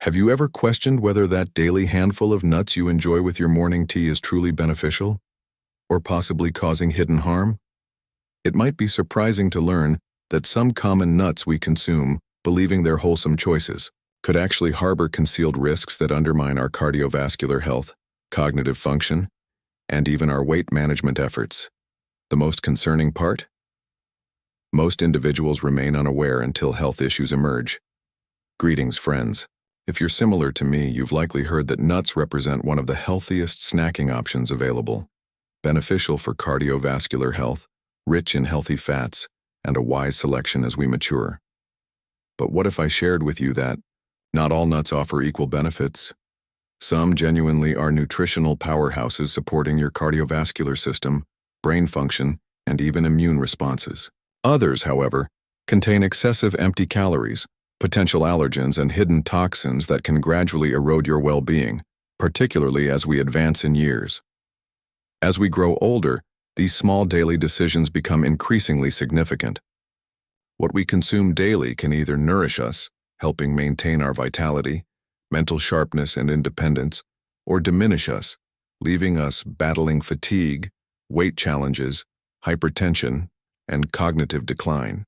Have you ever questioned whether that daily handful of nuts you enjoy with your morning tea is truly beneficial, or possibly causing hidden harm? It might be surprising to learn that some common nuts we consume, believing they're wholesome choices, could actually harbor concealed risks that undermine our cardiovascular health, cognitive function, and even our weight management efforts. The most concerning part? Most individuals remain unaware until health issues emerge. Greetings, friends. If you're similar to me, you've likely heard that nuts represent one of the healthiest snacking options available, beneficial for cardiovascular health, rich in healthy fats, and a wise selection as we mature. But what if I shared with you that not all nuts offer equal benefits? Some genuinely are nutritional powerhouses supporting your cardiovascular system, brain function, and even immune responses. Others, however, contain excessive empty calories, potential allergens, and hidden toxins that can gradually erode your well-being, particularly as we advance in years. As we grow older, these small daily decisions become increasingly significant. What we consume daily can either nourish us, helping maintain our vitality, mental sharpness, and independence, or diminish us, leaving us battling fatigue, weight challenges, hypertension, and cognitive decline.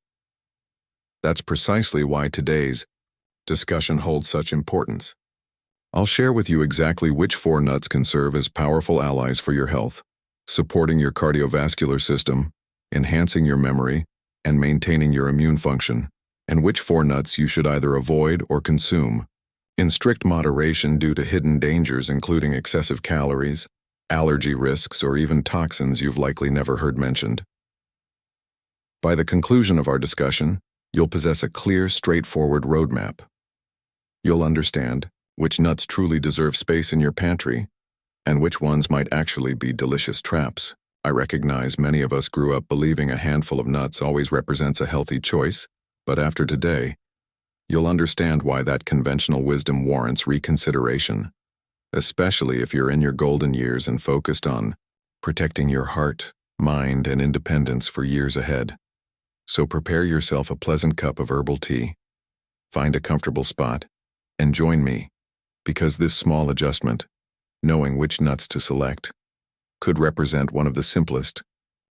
That's precisely why today's discussion holds such importance. I'll share with you exactly which 4 nuts can serve as powerful allies for your health, supporting your cardiovascular system, enhancing your memory, and maintaining your immune function, and which 4 nuts you should either avoid or consume in strict moderation due to hidden dangers including excessive calories, allergy risks, or even toxins you've likely never heard mentioned. By the conclusion of our discussion, you'll possess a clear, straightforward roadmap. You'll understand which nuts truly deserve space in your pantry, and which ones might actually be delicious traps. I recognize many of us grew up believing a handful of nuts always represents a healthy choice, but after today, you'll understand why that conventional wisdom warrants reconsideration, especially if you're in your golden years and focused on protecting your heart, mind, and independence for years ahead. So prepare yourself a pleasant cup of herbal tea, find a comfortable spot, and join me, because this small adjustment, knowing which nuts to select, could represent one of the simplest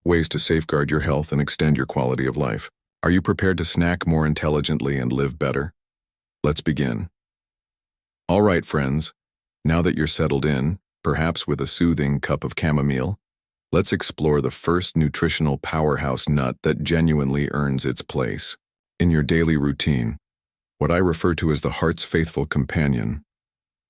ways to safeguard your health and extend your quality of life. Are you prepared to snack more intelligently and live better? Let's begin. All right, friends, now that you're settled in, perhaps with a soothing cup of chamomile, let's explore the first nutritional powerhouse nut that genuinely earns its place in your daily routine, what I refer to as the heart's faithful companion.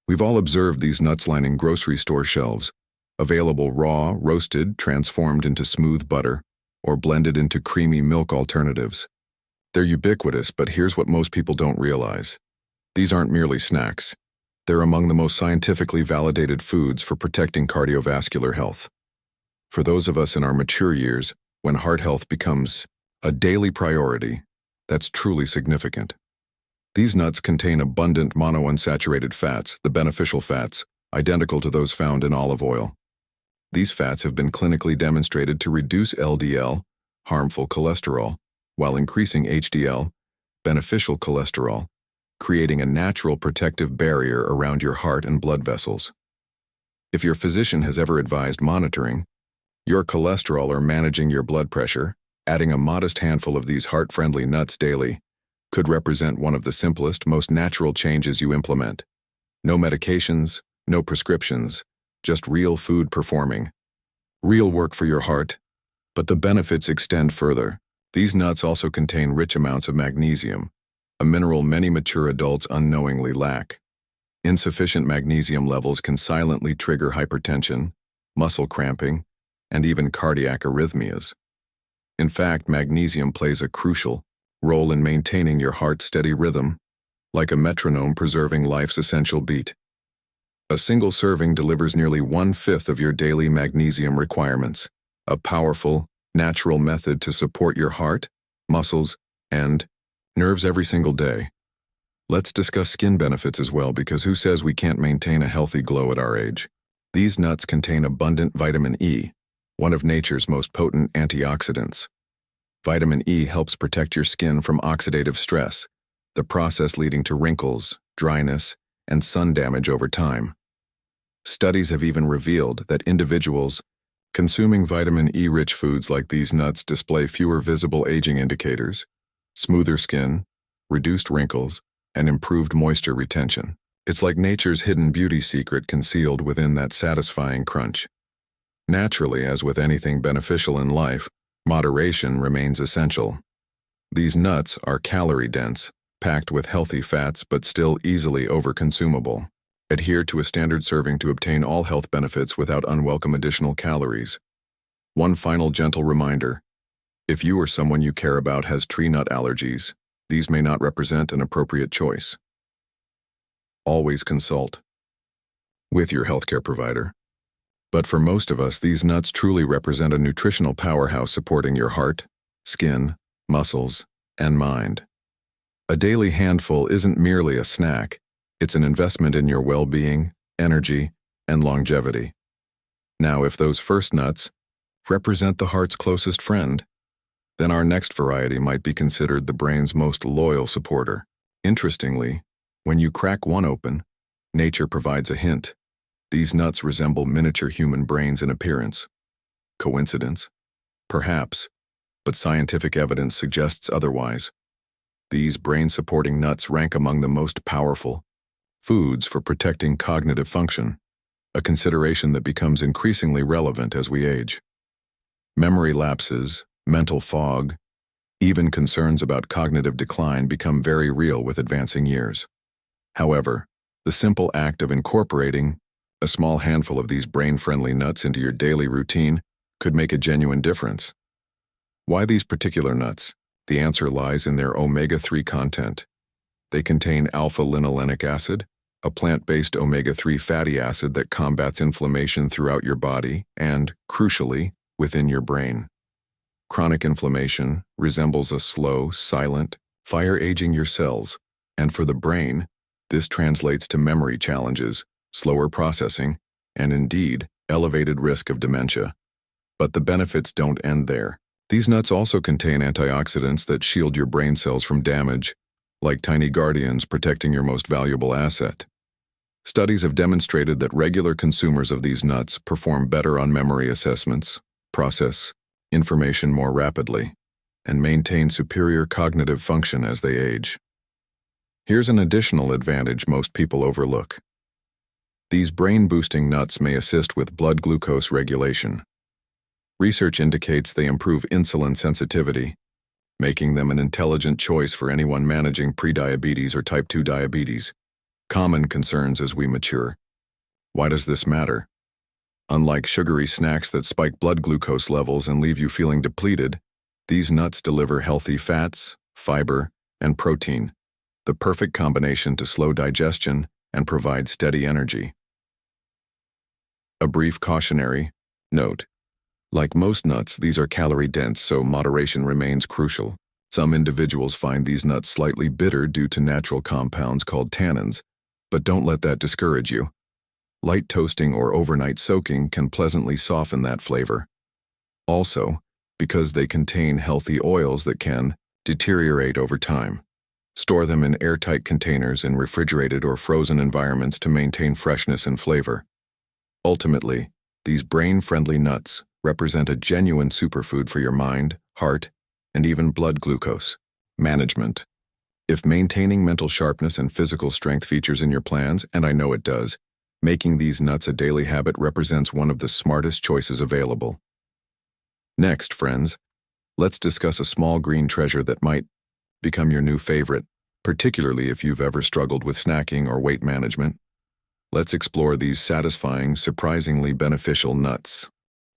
We've all observed these nuts lining grocery store shelves, available raw, roasted, transformed into smooth butter, or blended into creamy milk alternatives. They're ubiquitous, but here's what most people don't realize. These aren't merely snacks. They're among the most scientifically validated foods for protecting cardiovascular health. For those of us in our mature years, when heart health becomes a daily priority, that's truly significant. These nuts contain abundant monounsaturated fats, the beneficial fats, identical to those found in olive oil. These fats have been clinically demonstrated to reduce LDL, harmful cholesterol, while increasing HDL, beneficial cholesterol, creating a natural protective barrier around your heart and blood vessels. If your physician has ever advised monitoring your cholesterol or managing your blood pressure, adding a modest handful of these heart-friendly nuts daily could represent one of the simplest, most natural changes you implement. No medications, no prescriptions, just real food performing real work for your heart. But the benefits extend further. These nuts also contain rich amounts of magnesium, a mineral many mature adults unknowingly lack. Insufficient magnesium levels can silently trigger hypertension, muscle cramping, and even cardiac arrhythmias. In fact, magnesium plays a crucial role in maintaining your heart's steady rhythm, like a metronome preserving life's essential beat. A single serving delivers nearly 1/5 of your daily magnesium requirements, a powerful, natural method to support your heart, muscles, and nerves every single day. Let's discuss skin benefits as well, because who says we can't maintain a healthy glow at our age? These nuts contain abundant vitamin E, one of nature's most potent antioxidants. Vitamin E helps protect your skin from oxidative stress, the process leading to wrinkles, dryness, and sun damage over time. Studies have even revealed that individuals consuming vitamin E-rich foods like these nuts display fewer visible aging indicators, smoother skin, reduced wrinkles, and improved moisture retention. It's like nature's hidden beauty secret concealed within that satisfying crunch. Naturally, as with anything beneficial in life, moderation remains essential. These nuts are calorie-dense, packed with healthy fats but still easily overconsumable. Adhere to a standard serving to obtain all health benefits without unwelcome additional calories. One final gentle reminder: if you or someone you care about has tree nut allergies, these may not represent an appropriate choice. Always consult with your healthcare provider. But for most of us, these nuts truly represent a nutritional powerhouse supporting your heart, skin, muscles, and mind. A daily handful isn't merely a snack. It's an investment in your well-being, energy, and longevity. Now, if those first nuts represent the heart's closest friend, then our next variety might be considered the brain's most loyal supporter. Interestingly, when you crack one open, nature provides a hint. These nuts resemble miniature human brains in appearance. Coincidence? Perhaps, but scientific evidence suggests otherwise. These brain-supporting nuts rank among the most powerful foods for protecting cognitive function, a consideration that becomes increasingly relevant as we age. Memory lapses, mental fog, even concerns about cognitive decline become very real with advancing years. However, the simple act of incorporating a small handful of these brain-friendly nuts into your daily routine could make a genuine difference. Why these particular nuts? The answer lies in their omega-3 content. They contain alpha-linolenic acid, a plant-based omega-3 fatty acid that combats inflammation throughout your body and, crucially, within your brain. Chronic inflammation resembles a slow, silent fire aging your cells, and for the brain, this translates to memory challenges, slower processing, and indeed, elevated risk of dementia. But the benefits don't end there. These nuts also contain antioxidants that shield your brain cells from damage, like tiny guardians protecting your most valuable asset. Studies have demonstrated that regular consumers of these nuts perform better on memory assessments, process information more rapidly, and maintain superior cognitive function as they age. Here's an additional advantage most people overlook. These brain-boosting nuts may assist with blood glucose regulation. Research indicates they improve insulin sensitivity, making them an intelligent choice for anyone managing prediabetes or type 2 diabetes, common concerns as we mature. Why does this matter? Unlike sugary snacks that spike blood glucose levels and leave you feeling depleted, these nuts deliver healthy fats, fiber, and protein, the perfect combination to slow digestion and provide steady energy. A brief cautionary note. Like most nuts, these are calorie-dense, so moderation remains crucial. Some individuals find these nuts slightly bitter due to natural compounds called tannins, but don't let that discourage you. Light toasting or overnight soaking can pleasantly soften that flavor. Also, because they contain healthy oils that can deteriorate over time, store them in airtight containers in refrigerated or frozen environments to maintain freshness and flavor. Ultimately, these brain-friendly nuts represent a genuine superfood for your mind, heart, and even blood glucose management. If maintaining mental sharpness and physical strength features in your plans, and I know it does, making these nuts a daily habit represents one of the smartest choices available. Next, friends, let's discuss a small green treasure that might become your new favorite, particularly if you've ever struggled with snacking or weight management. Let's explore these satisfying, surprisingly beneficial nuts.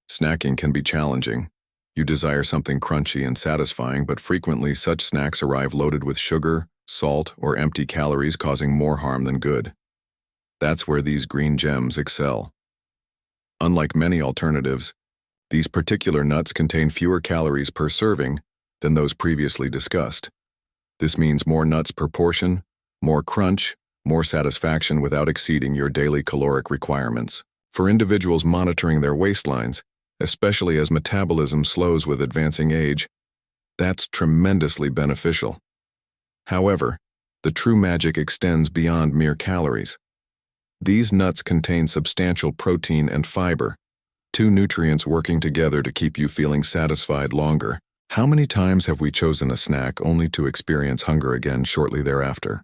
Snacking can be challenging. You desire something crunchy and satisfying, but frequently such snacks arrive loaded with sugar, salt, or empty calories, causing more harm than good. That's where these green gems excel. Unlike many alternatives, these particular nuts contain fewer calories per serving than those previously discussed. This means more nuts per portion, more crunch, more satisfaction without exceeding your daily caloric requirements. For individuals monitoring their waistlines, especially as metabolism slows with advancing age, that's tremendously beneficial. However, The true magic extends beyond mere calories. These nuts contain substantial protein and fiber, two nutrients working together to keep you feeling satisfied longer. How many times have we chosen a snack only to experience hunger again shortly thereafter?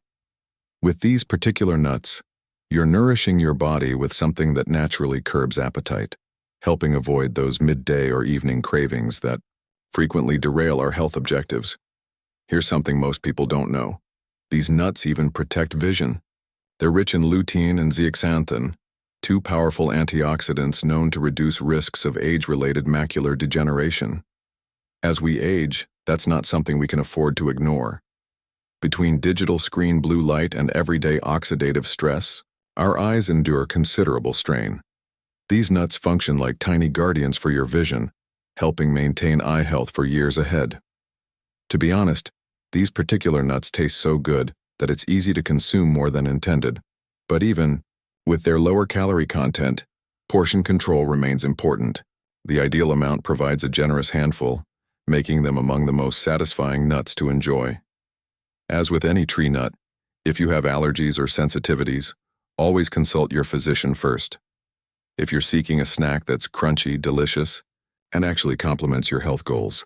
With these particular nuts, you're nourishing your body with something that naturally curbs appetite, helping avoid those midday or evening cravings that frequently derail our health objectives. Here's something most people don't know. These nuts even protect vision. They're rich in lutein and zeaxanthin, two powerful antioxidants known to reduce risks of age-related macular degeneration. As we age, that's not something we can afford to ignore. Between digital screen blue light and everyday oxidative stress, our eyes endure considerable strain. These nuts function like tiny guardians for your vision, helping maintain eye health for years ahead. To be honest, these particular nuts taste so good that it's easy to consume more than intended. But even with their lower calorie content, portion control remains important. The ideal amount provides a generous handful, making them among the most satisfying nuts to enjoy. As with any tree nut, if you have allergies or sensitivities, always consult your physician first. If you're seeking a snack that's crunchy, delicious, and actually complements your health goals,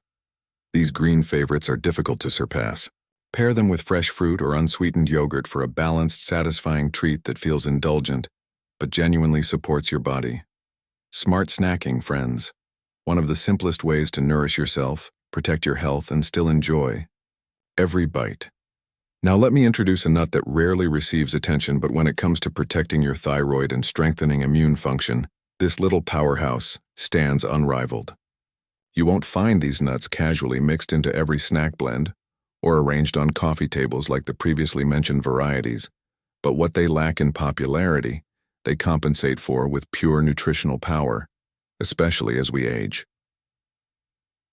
these green favorites are difficult to surpass. Pair them with fresh fruit or unsweetened yogurt for a balanced, satisfying treat that feels indulgent, but genuinely supports your body. Smart snacking, friends. One of the simplest ways to nourish yourself, protect your health, and still enjoy every bite. Now let me introduce a nut that rarely receives attention, but when it comes to protecting your thyroid and strengthening immune function, this little powerhouse stands unrivaled. You won't find these nuts casually mixed into every snack blend or arranged on coffee tables like the previously mentioned varieties, but what they lack in popularity, they compensate for with pure nutritional power, especially as we age.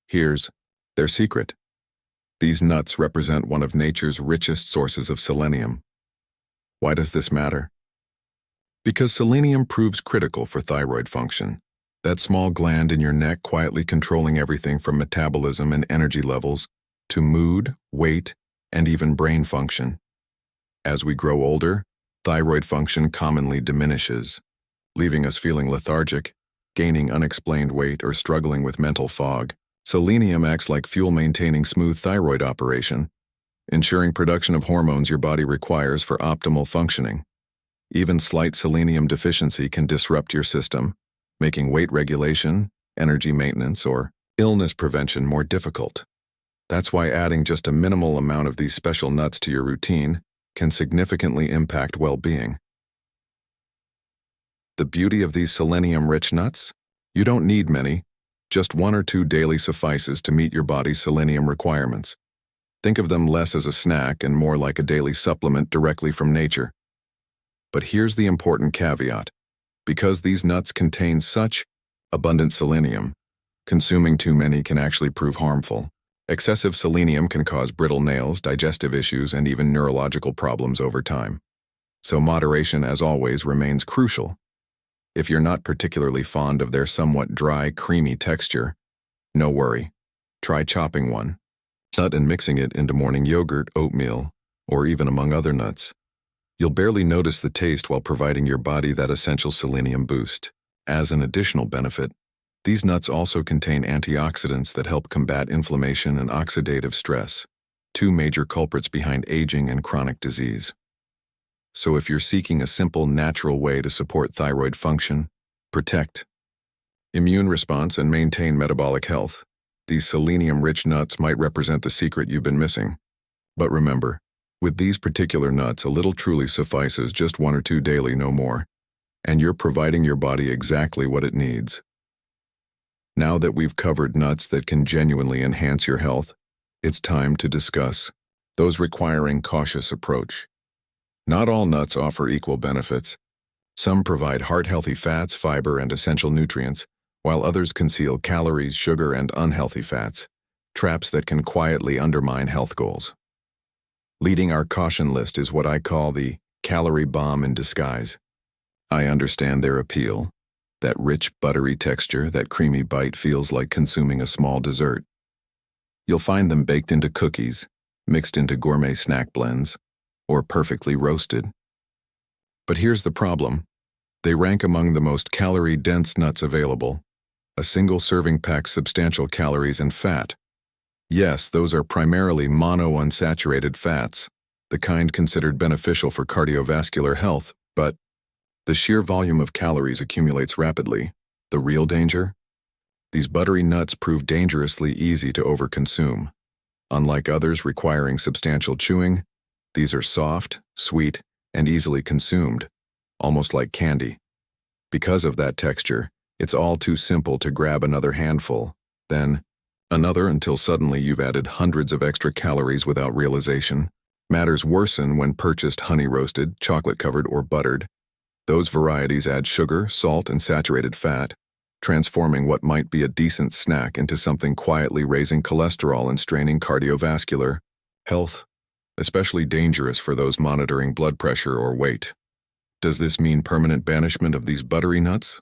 Here's their secret. These nuts represent one of nature's richest sources of selenium. Why does this matter? Because selenium proves critical for thyroid function, that small gland in your neck quietly controlling everything from metabolism and energy levels to mood, weight, and even brain function. As we grow older, thyroid function commonly diminishes, leaving us feeling lethargic, gaining unexplained weight, or struggling with mental fog. Selenium acts like fuel maintaining smooth thyroid operation, ensuring production of hormones your body requires for optimal functioning. Even slight selenium deficiency can disrupt your system, making weight regulation, energy maintenance, or illness prevention more difficult. That's why adding just a minimal amount of these special nuts to your routine can significantly impact well-being. The beauty of these selenium-rich nuts? You don't need many. Just 1 or 2 daily suffices to meet your body's selenium requirements. Think of them less as a snack and more like a daily supplement directly from nature. But here's the important caveat. Because these nuts contain such abundant selenium, consuming too many can actually prove harmful. Excessive selenium can cause brittle nails, digestive issues, and even neurological problems over time. So moderation, as always, remains crucial. If you're not particularly fond of their somewhat dry, creamy texture, no worry. Try chopping one nut and mixing it into morning yogurt, oatmeal, or even among other nuts. You'll barely notice the taste while providing your body that essential selenium boost. As an additional benefit, these nuts also contain antioxidants that help combat inflammation and oxidative stress, two major culprits behind aging and chronic disease. So if you're seeking a simple, natural way to support thyroid function, protect immune response, and maintain metabolic health, these selenium-rich nuts might represent the secret you've been missing. But remember, with these particular nuts, a little truly suffices, just 1 or 2 daily, no more, and you're providing your body exactly what it needs. Now that we've covered nuts that can genuinely enhance your health, it's time to discuss those requiring cautious approach. Not all nuts offer equal benefits. Some provide heart-healthy fats, fiber, and essential nutrients, while others conceal calories, sugar, and unhealthy fats, traps that can quietly undermine health goals. Leading our caution list is what I call the calorie bomb in disguise. I understand their appeal. That rich, buttery texture, that creamy bite feels like consuming a small dessert. You'll find them baked into cookies, mixed into gourmet snack blends, or perfectly roasted. But here's the problem. They rank among the most calorie-dense nuts available. A single serving packs substantial calories and fat. Yes, those are primarily monounsaturated fats, the kind considered beneficial for cardiovascular health, but the sheer volume of calories accumulates rapidly. The real danger? These buttery nuts prove dangerously easy to overconsume. Unlike others requiring substantial chewing, these are soft, sweet, and easily consumed, almost like candy. Because of that texture, it's all too simple to grab another handful, then another until suddenly you've added hundreds of extra calories without realization. Matters worsen when purchased honey-roasted, chocolate-covered, or buttered. Those varieties add sugar, salt, and saturated fat, transforming what might be a decent snack into something quietly raising cholesterol and straining cardiovascular health, especially dangerous for those monitoring blood pressure or weight. Does this mean permanent banishment of these buttery nuts?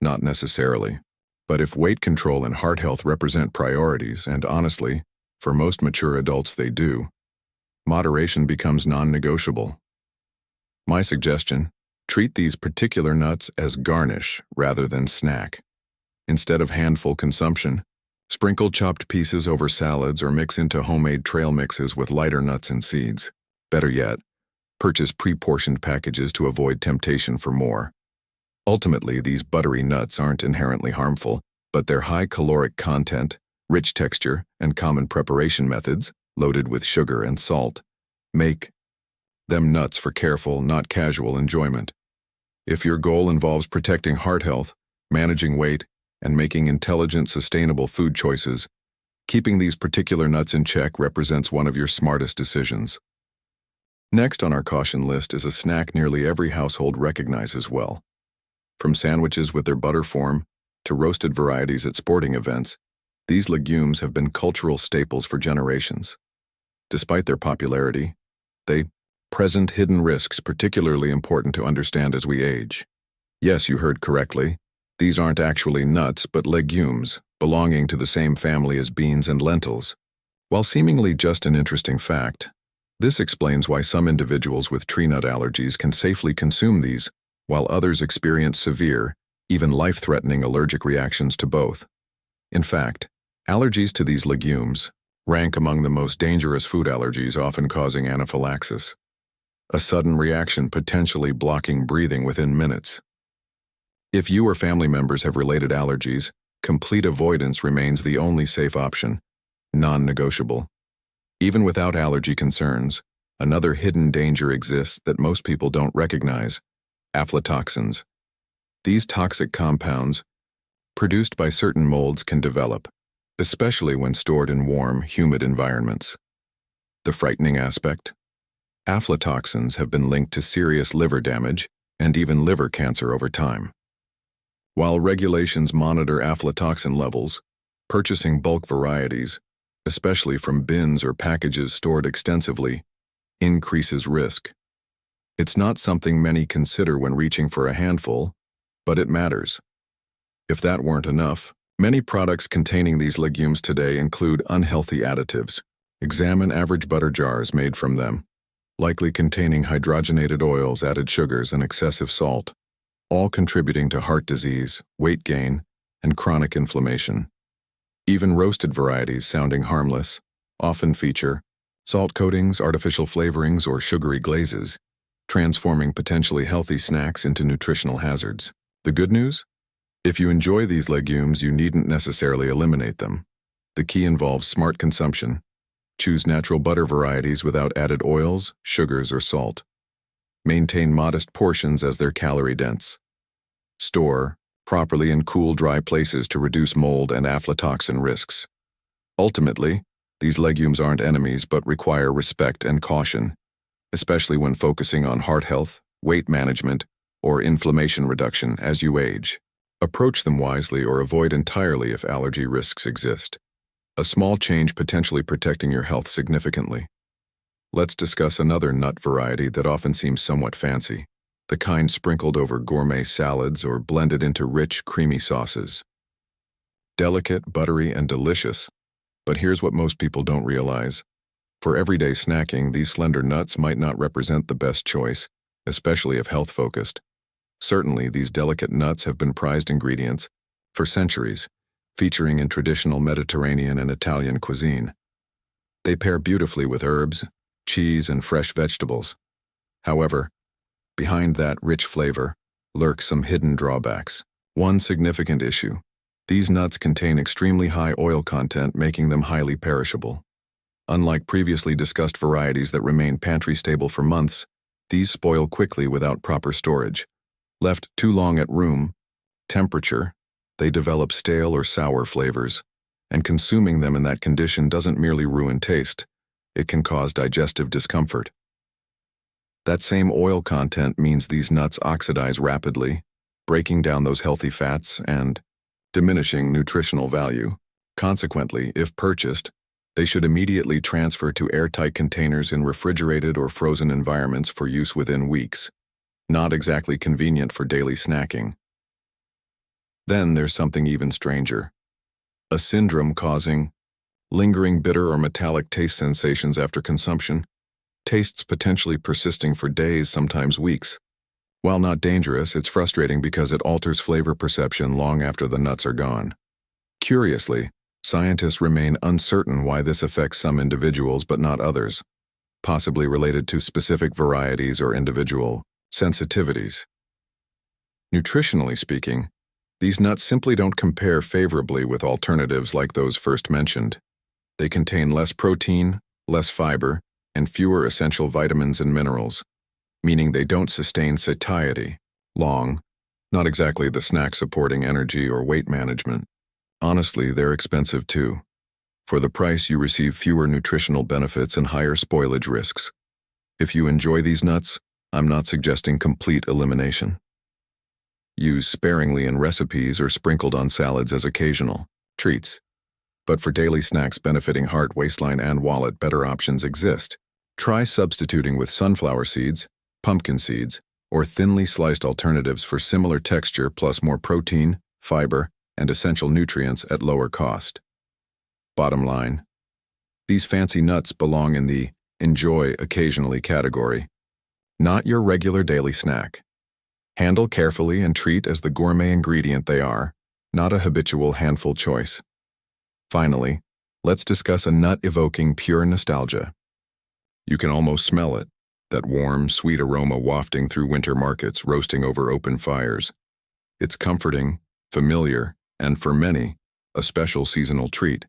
Not necessarily. But if weight control and heart health represent priorities, and honestly, for most mature adults they do, moderation becomes non-negotiable. My suggestion: treat these particular nuts as garnish rather than snack. Instead of handful consumption, sprinkle chopped pieces over salads or mix into homemade trail mixes with lighter nuts and seeds. Better yet, purchase pre-portioned packages to avoid temptation for more. Ultimately, these buttery nuts aren't inherently harmful, but their high caloric content, rich texture, and common preparation methods, loaded with sugar and salt, make them nuts for careful, not casual enjoyment. If your goal involves protecting heart health, managing weight, and making intelligent, sustainable food choices, keeping these particular nuts in check represents one of your smartest decisions. Next on our caution list is a snack nearly every household recognizes well. From sandwiches with their butter form to roasted varieties at sporting events, these legumes have been cultural staples for generations. Despite their popularity, they present hidden risks particularly important to understand as we age. Yes, you heard correctly. These aren't actually nuts, but legumes, belonging to the same family as beans and lentils. While seemingly just an interesting fact, this explains why some individuals with tree nut allergies can safely consume these, while others experience severe, even life-threatening allergic reactions to both. In fact, allergies to these legumes rank among the most dangerous food allergies, often causing anaphylaxis, a sudden reaction potentially blocking breathing within minutes. If you or family members have related allergies, complete avoidance remains the only safe option, non-negotiable. Even without allergy concerns, another hidden danger exists that most people don't recognize: aflatoxins. These toxic compounds, produced by certain molds, can develop, especially when stored in warm, humid environments. The frightening aspect? Aflatoxins have been linked to serious liver damage and even liver cancer over time. While regulations monitor aflatoxin levels, purchasing bulk varieties, especially from bins or packages stored extensively, increases risk. It's not something many consider when reaching for a handful, but it matters. If that weren't enough, many products containing these legumes today include unhealthy additives. Examine average butter jars made from them, likely containing hydrogenated oils, added sugars, and excessive salt, all contributing to heart disease, weight gain, and chronic inflammation. Even roasted varieties sounding harmless often feature salt coatings, artificial flavorings, or sugary glazes, transforming potentially healthy snacks into nutritional hazards. The good news? If you enjoy these legumes, you needn't necessarily eliminate them. The key involves smart consumption. Choose natural butter varieties without added oils, sugars, or salt. Maintain modest portions as they're calorie-dense. Store properly in cool, dry places to reduce mold and aflatoxin risks. Ultimately, these legumes aren't enemies but require respect and caution, especially when focusing on heart health, weight management, or inflammation reduction as you age. Approach them wisely or avoid entirely if allergy risks exist. A small change potentially protecting your health significantly. Let's discuss another nut variety that often seems somewhat fancy, the kind sprinkled over gourmet salads or blended into rich, creamy sauces. Delicate, buttery, and delicious, but here's what most people don't realize. For everyday snacking, these slender nuts might not represent the best choice, especially if health-focused. Certainly, these delicate nuts have been prized ingredients for centuries, featuring in traditional Mediterranean and Italian cuisine. They pair beautifully with herbs, cheese, and fresh vegetables. However, behind that rich flavor lurk some hidden drawbacks. One significant issue: these nuts contain extremely high oil content, making them highly perishable. Unlike previously discussed varieties that remain pantry stable for months, these spoil quickly without proper storage. Left too long at room temperature, they develop stale or sour flavors, and consuming them in that condition doesn't merely ruin taste, it can cause digestive discomfort. That same oil content means these nuts oxidize rapidly, breaking down those healthy fats and diminishing nutritional value. Consequently, if purchased, they should immediately transfer to airtight containers in refrigerated or frozen environments for use within weeks. Not exactly convenient for daily snacking. Then there's something even stranger: a syndrome causing lingering bitter or metallic taste sensations after consumption, tastes potentially persisting for days, sometimes weeks. While not dangerous, it's frustrating because it alters flavor perception long after the nuts are gone. Curiously, scientists remain uncertain why this affects some individuals but not others, possibly related to specific varieties or individual sensitivities. Nutritionally speaking, these nuts simply don't compare favorably with alternatives like those first mentioned. They contain less protein, less fiber, and fewer essential vitamins and minerals, meaning they don't sustain satiety long, not exactly the snack supporting energy or weight management. Honestly, they're expensive too. For the price, you receive fewer nutritional benefits and higher spoilage risks. If you enjoy these nuts, I'm not suggesting complete elimination. Use sparingly in recipes or sprinkled on salads as occasional treats. But for daily snacks benefiting heart, waistline, and wallet, better options exist. Try substituting with sunflower seeds, pumpkin seeds, or thinly sliced alternatives for similar texture plus more protein, fiber, and essential nutrients at lower cost. Bottom line: these fancy nuts belong in the enjoy occasionally category, not your regular daily snack. Handle carefully and treat as the gourmet ingredient they are, not a habitual handful choice. Finally, let's discuss a nut evoking pure nostalgia. You can almost smell it, that warm, sweet aroma wafting through winter markets, roasting over open fires. It's comforting, familiar, and for many, a special seasonal treat.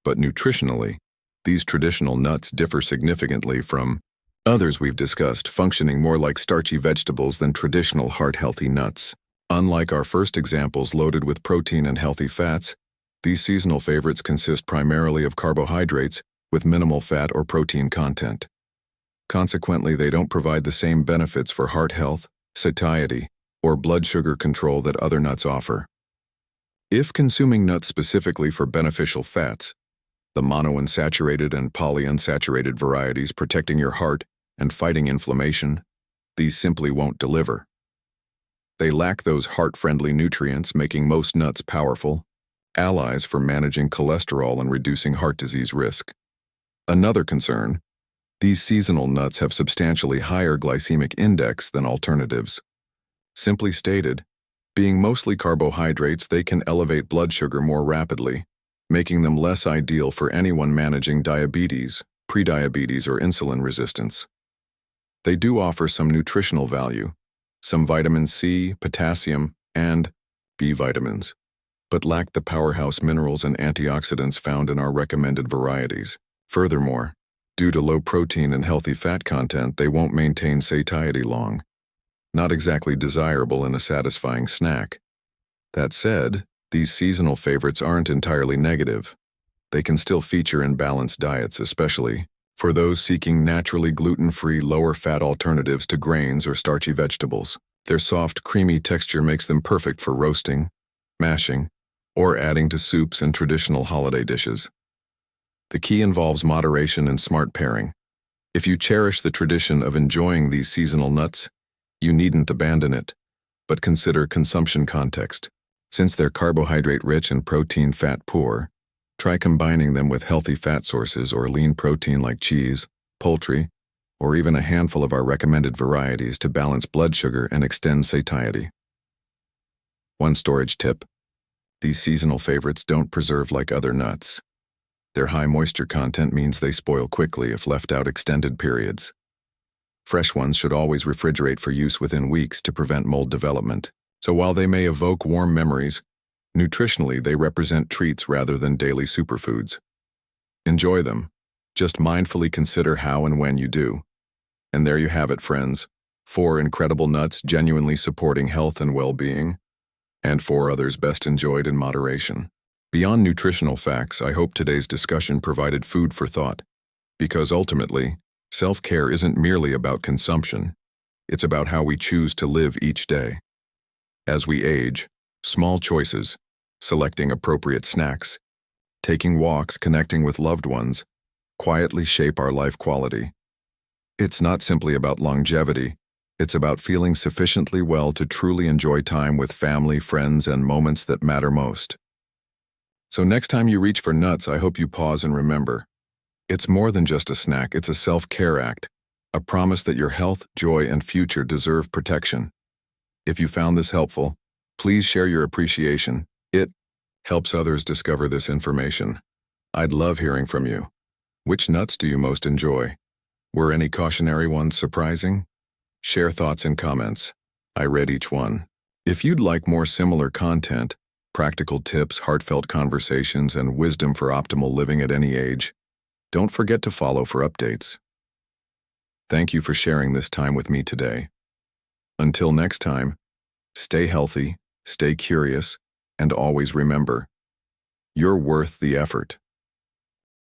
But nutritionally, these traditional nuts differ significantly from others we've discussed, functioning more like starchy vegetables than traditional heart-healthy nuts. Unlike our first examples loaded with protein and healthy fats, these seasonal favorites consist primarily of carbohydrates with minimal fat or protein content. Consequently, they don't provide the same benefits for heart health, satiety, or blood sugar control that other nuts offer. If consuming nuts specifically for beneficial fats, the monounsaturated and polyunsaturated varieties protecting your heart and fighting inflammation, these simply won't deliver. They lack those heart-friendly nutrients, making most nuts powerful allies for managing cholesterol and reducing heart disease risk. Another concern: these seasonal nuts have substantially higher glycemic index than alternatives. Simply stated, being mostly carbohydrates, they can elevate blood sugar more rapidly, making them less ideal for anyone managing diabetes, prediabetes, or insulin resistance. They do offer some nutritional value, some vitamin C, potassium, and B vitamins, but lack the powerhouse minerals and antioxidants found in our recommended varieties. Furthermore, due to low protein and healthy fat content, they won't maintain satiety long. Not exactly desirable in a satisfying snack. That said, these seasonal favorites aren't entirely negative. They can still feature in balanced diets, especially for those seeking naturally gluten-free, lower-fat alternatives to grains or starchy vegetables. Their soft, creamy texture makes them perfect for roasting, mashing, or adding to soups and traditional holiday dishes. The key involves moderation and smart pairing. If you cherish the tradition of enjoying these seasonal nuts, you needn't abandon it, but consider consumption context. Since they're carbohydrate-rich and protein-fat poor, Try combining them with healthy fat sources or lean protein like cheese, poultry, or even a handful of our recommended varieties to balance blood sugar and extend satiety. One storage tip: these seasonal favorites don't preserve like other nuts. Their high moisture content means they spoil quickly if left out extended periods. Fresh ones should always refrigerate for use within weeks to prevent mold development. So while they may evoke warm memories, nutritionally they represent treats rather than daily superfoods. Enjoy them. Just mindfully consider how and when you do. And there you have it, friends. 4 incredible nuts genuinely supporting health and well-being, and 4 others best enjoyed in moderation. Beyond nutritional facts, I hope today's discussion provided food for thought, because ultimately, self-care isn't merely about consumption. It's about how we choose to live each day. As we age, small choices, selecting appropriate snacks, taking walks, connecting with loved ones, quietly shape our life quality. It's not simply about longevity, it's about feeling sufficiently well to truly enjoy time with family, friends, and moments that matter most. So next time you reach for nuts, I hope you pause and remember, it's more than just a snack, it's a self-care act, a promise that your health, joy, and future deserve protection. If you found this helpful, please share your appreciation. It helps others discover this information. I'd love hearing from you. Which nuts do you most enjoy? Were any cautionary ones surprising? Share thoughts in comments. I read each one. If you'd like more similar content, practical tips, heartfelt conversations, and wisdom for optimal living at any age, don't forget to follow for updates. Thank you for sharing this time with me today. Until next time, stay healthy, stay curious, and always remember, you're worth the effort.